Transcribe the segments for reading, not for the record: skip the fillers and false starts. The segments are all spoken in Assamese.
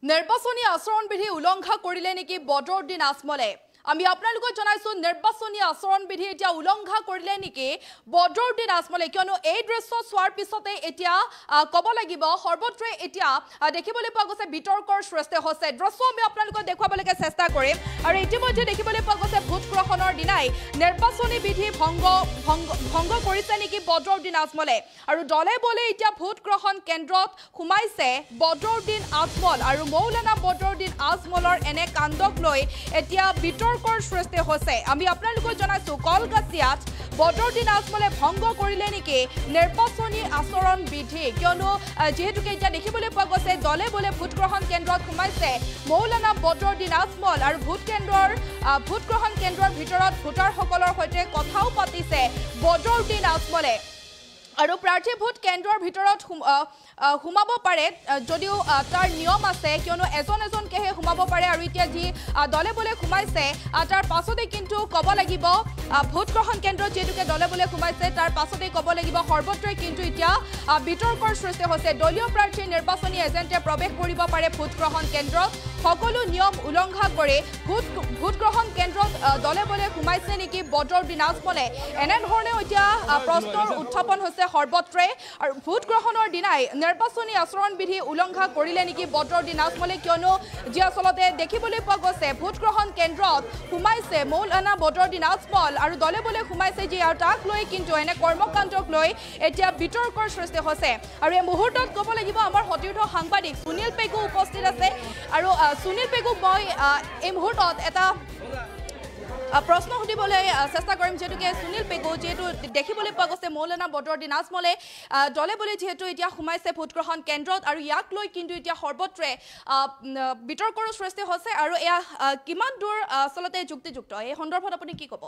নিৰ্বাচনী আচৰণ বিধি উলংঘা কৰিলে নেকি বদৰুদ্দিন আজমলে আমি আপোনালোকক জনাইছো নিৰ্বাচনী আচৰণ বিধি এতিয়া উলংঘা কৰিলে নেকি বদৰুদ্দিন আজমলে কিয়নো এই দৃশ্য চোৱাৰ পিছতে এতিয়া কব লাগিব সৰ্বত্ৰে এতিয়া দেখিবলৈ পোৱা গৈছে বিতৰ্কৰ সৃষ্টি হৈছে দৃশ্য আমি আপোনালোকক দেখুৱাবলৈ চেষ্টা কৰিম আৰু ইতিমধ্যে দেখিবলৈ পোৱা গৈছে ভোট গ্ৰহণৰ দিনাই নিৰ্বাচনী বিধি ভংগ কৰিছে নেকি বদৰুদ্দিন আজমলে আৰু দলে বলে এতিয়া ভোট গ্ৰহণ কেন্দ্ৰত সোমাইছে বদৰুদ্দিন আজমল আৰু মৌলানা বদৰুদ্দিন আজমলৰ এনে কাণ্ডক লৈ এতিয়া বিতৰ্কৰ সৃষ্টি হৈছে আমি আপোনালোকক জনাইছো কলকাছিয়াত বদৰুদ্দিন আজমলে ভংগ কৰিলে নেকি নিৰ্বাচনী আচৰণ বিধি কিয়নো যেহেতুকে এতিয়া দেখিবলৈ পোৱা গৈছে দলে বলে ভোট গ্ৰহণ কেন্দ্ৰত সোমাইছে মৌলানা বদৰুদ্দিন আজমল আৰু ভোট গ্ৰহণ কেন্দ্ৰৰ ভিতৰত ভোটাৰসকলৰ সৈতে কথাও পাতিছে বদৰুদ্দিন আজমলে আৰু প্ৰাৰ্থী ভোট কেন্দ্ৰৰ ভিতৰত সোমাব পাৰে যদিও তাৰ নিয়ম আছে কিয়নো এজনকেহে সোমাব পাৰে আৰু এতিয়া যি দলে বলে সোমাইছে তাৰ পাছতে কিন্তু ক'ব লাগিব ভোট গ্ৰহণ কেন্দ্ৰত যেহেতুকে দলে বলে সোমাইছে তাৰ পাছতে ক'ব লাগিব সৰ্বত্ৰে কিন্তু এতিয়া বিতৰ্কৰ সৃষ্টি হৈছে দলীয় প্ৰাৰ্থীৰ নিৰ্বাচনী এজেণ্টে প্ৰৱেশ কৰিব পাৰে ভোট গ্ৰহণ কেন্দ্ৰত সকলো নিয়ম উলংঘা কৰি ভোট গ্ৰহণ কেন্দ্ৰত দলে বলে সোমাইছে নেকি বদৰুদ্দিন আজমলে এনেধৰণে এতিয়া প্ৰশ্নৰ উত্থাপন হৈছে সৰ্বত্ৰে আৰু ভোট গ্ৰহণৰ দিনাই নিৰ্বাচনী আচৰণ বিধি উলংঘা কৰিলে নেকি বদৰুদ্দিন আজমলে কিয়নো যি আচলতে দেখিবলৈ পোৱা গৈছে ভোট গ্ৰহণ কেন্দ্ৰত সোমাইছে মৌলানা বদৰুদ্দিন আজমল আৰু দলে বলে সোমাইছে যি আৰু তাক লৈ কিন্তু এনে কৰ্মকাণ্ডক লৈ এতিয়া বিতৰ্কৰ সৃষ্টি হৈছে আৰু এই মুহূৰ্তত ক'ব লাগিব আমাৰ সতীৰ্থ সাংবাদিক সুনীল পেগু উপস্থিত আছে আৰু সুনীল পেগুক মই এই মুহূৰ্তত এটা প্ৰশ্ন সুধিবলৈ চেষ্টা কৰিম যেহেতুকে সুনীল পেগু যেহেতু দেখিবলৈ পোৱা গৈছে মৌলানা বদৰুদ্দিন আজমলে দলে বলে যেহেতু এতিয়া সোমাইছে ভোট গ্ৰহণ কেন্দ্ৰত আৰু ইয়াক লৈ কিন্তু এতিয়া সৰ্বত্ৰে বিতৰ্কৰ সৃষ্টি হৈছে আৰু এয়া কিমান দূৰ আচলতে যুক্তিযুক্ত এই সন্দৰ্ভত আপুনি কি ক'ব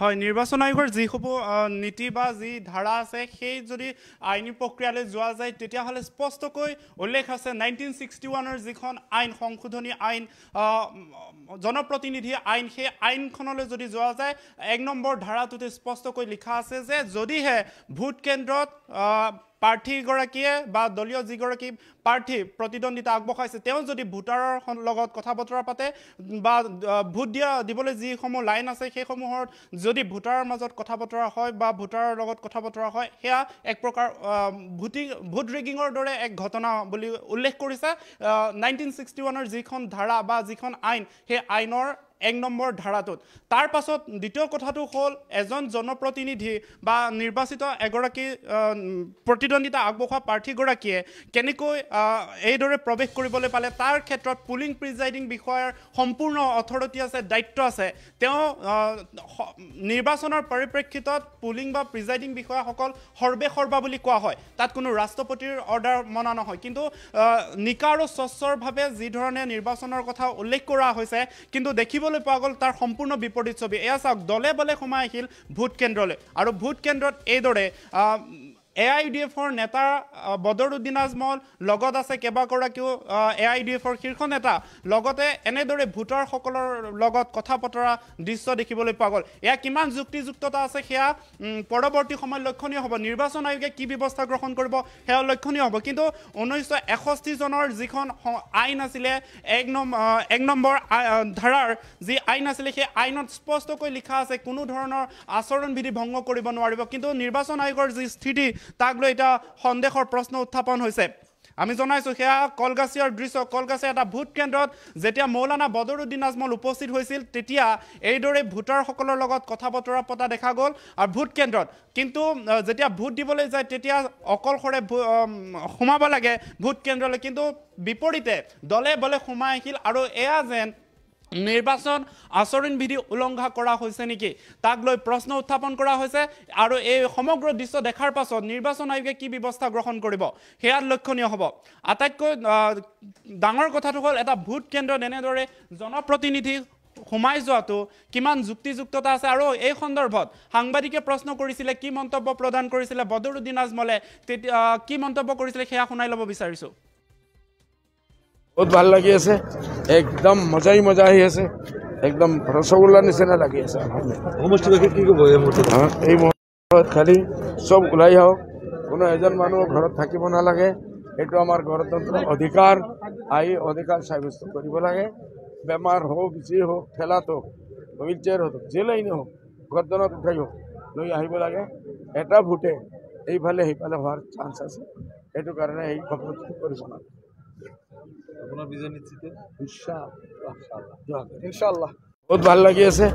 হয় নিৰ্বাচন আয়োগৰ যিসমূহ নীতি বা যি ধাৰা আছে সেই যদি আইনী প্ৰক্ৰিয়ালৈ যোৱা যায় তেতিয়াহ'লে স্পষ্টকৈ উল্লেখ আছে 1961ৰ যিখন আইন সংশোধনী আইন জনপ্ৰতিনিধি আইন সেই আইনখনলৈ যদি যোৱা যায় 1 নম্বৰ ধাৰাটোতে স্পষ্টকৈ লিখা আছে যে যদিহে ভোট কেন্দ্ৰত প্ৰাৰ্থীগৰাকীয়ে বা দলীয় যিগৰাকী প্ৰাৰ্থী প্ৰতিদ্বন্দ্বিতা আগবঢ়াইছে তেওঁ যদি ভোটাৰৰ লগত কথা বতৰা পাতে বা ভোট দিবলৈ যিসমূহ লাইন আছে সেইসমূহৰ যদি ভোটাৰৰ মাজত কথা বতৰা হয় বা ভোটাৰৰ লগত কথা বতৰা হয় সেয়া এক প্ৰকাৰ ভোট ৰিগিঙৰ দৰে এক ঘটনা বুলি উল্লেখ কৰিছে 1961ৰ যিখন ধাৰা বা যিখন আইন সেই আইনৰ 1 নম্বৰ ধাৰাটোত তাৰ পাছত দ্বিতীয় কথাটো হ'ল এজন জনপ্ৰতিনিধি বা নিৰ্বাচিত এগৰাকী প্ৰতিদ্বন্দ্বিতা আগবঢ়োৱা প্ৰাৰ্থীগৰাকীয়ে কেনেকৈ এইদৰে প্ৰৱেশ কৰিবলৈ পালে তাৰ ক্ষেত্ৰত পুলিং প্ৰিজাইডিং বিষয়াৰ সম্পূৰ্ণ অথৰিটি আছে দায়িত্ব আছে তেওঁ নিৰ্বাচনৰ পৰিপ্ৰেক্ষিতত পুলিং বা প্ৰিজাইডিং বিষয়াসকল সৰ্বেসৰ্বা বুলি কোৱা হয় তাত কোনো ৰাষ্ট্ৰপতিৰ অৰ্ডাৰ মনা নহয় কিন্তু নিকা আৰু স্বচ্ছৰভাৱে যি ধৰণে নিৰ্বাচনৰ কথা উল্লেখ কৰা হৈছে কিন্তু দেখিব পোৱা গ'ল তাৰ সম্পূৰ্ণ বিপৰীত ছবি এয়া চাওক দলে বলে সোমাই আহিল ভোট কেন্দ্ৰলৈ আৰু ভোট কেন্দ্ৰত এইদৰে AIUDFৰ নেতা বদৰুদ্দিন আজমল লগত আছে কেইবাগৰাকীও AIUDFৰ শীৰ্ষ নেতা লগতে এনেদৰে ভোটাৰসকলৰ লগত কথা বতৰা দৃশ্য দেখিবলৈ পোৱা গ'ল এয়া কিমান যুক্তিযুক্ততা আছে সেয়া পৰৱৰ্তী সময়ত লক্ষণীয় হ'ব নিৰ্বাচন আয়োগে কি ব্যৱস্থা গ্ৰহণ কৰিব সেয়া লক্ষণীয় হ'ব কিন্তু 1961 চনৰ যিখন আইন আছিলে 1 নম্বৰ ধাৰাৰ যি আইন আছিলে সেই আইনত স্পষ্টকৈ লিখা আছে কোনো ধৰণৰ আচৰণ বিধি ভংগ কৰিব নোৱাৰিব কিন্তু নিৰ্বাচন আয়োগৰ যি স্থিতি তাক লৈ এটা সন্দেহৰ প্ৰশ্ন উত্থাপন হৈছে আমি জনাইছো সেয়া কলকাছিয়াৰ দৃশ্য কলকাছিয়া এটা ভোট কেন্দ্ৰত যেতিয়া মৌলানা বদৰুদ্দিন আজমল উপস্থিত হৈছিল তেতিয়া এইদৰে ভোটাৰসকলৰ লগত কথা বতৰা পতা দেখা গ'ল আৰু ভোট কেন্দ্ৰত কিন্তু যেতিয়া ভোট দিবলৈ যায় তেতিয়া অকলশৰে সোমাব লাগে ভোট কেন্দ্ৰলৈ কিন্তু বিপৰীতে দলে বলে সোমাই আহিল আৰু এয়া যেন নিৰ্বাচন আচৰণ বিধি উলংঘা কৰা হৈছে নেকি তাক লৈ প্ৰশ্ন উত্থাপন কৰা হৈছে আৰু এই সমগ্ৰ দৃশ্য দেখাৰ পাছত নিৰ্বাচন আয়োগে কি ব্যৱস্থা গ্ৰহণ কৰিব সেয়া লক্ষণীয় হ'ব আটাইতকৈ ডাঙৰ কথাটো হ'ল এটা ভোট কেন্দ্ৰত এনেদৰে জনপ্ৰতিনিধি সোমাই যোৱাটো কিমান যুক্তিযুক্ততা আছে আৰু এই সন্দৰ্ভত সাংবাদিকে প্ৰশ্ন কৰিছিলে কি মন্তব্য প্ৰদান কৰিছিলে বদৰুদ্দিন আজমলে কি মন্তব্য কৰিছিলে সেয়া শুনাই ল'ব বিচাৰিছোঁ बहुत ভাল লাগি আছে একদম মজা আহি আছে একদম ৰসগোল্লা নিচিনা লাগি আছে সমষ্টিবাসী কি ক'ব এই মুহূৰ্তত খালি চব ওলাই আহক কোনো এজন মানুহ ঘৰত থাকিব নালাগে এইটো আমাৰ গণতন্ত্ৰৰ অধিকাৰ আহি অধিকাৰ সাব্যস্ত কৰিব লাগে বেমাৰ হোক যি হোক ঠেলাত হোক হুইল চেয়াৰ হোক যে লাইনে হোক গৰ্দনত উঠাই হোক লৈ আহিব লাগে এটা ভোটে এইফালে সেইফালে হোৱাৰ চান্স আছে সেইটো কাৰণে এই খবৰটো কৰিব লাগে আপোনাৰ বিজয় নিশ্চিত ইনশাআল্লাহ বহুত ভাল লাগি আছে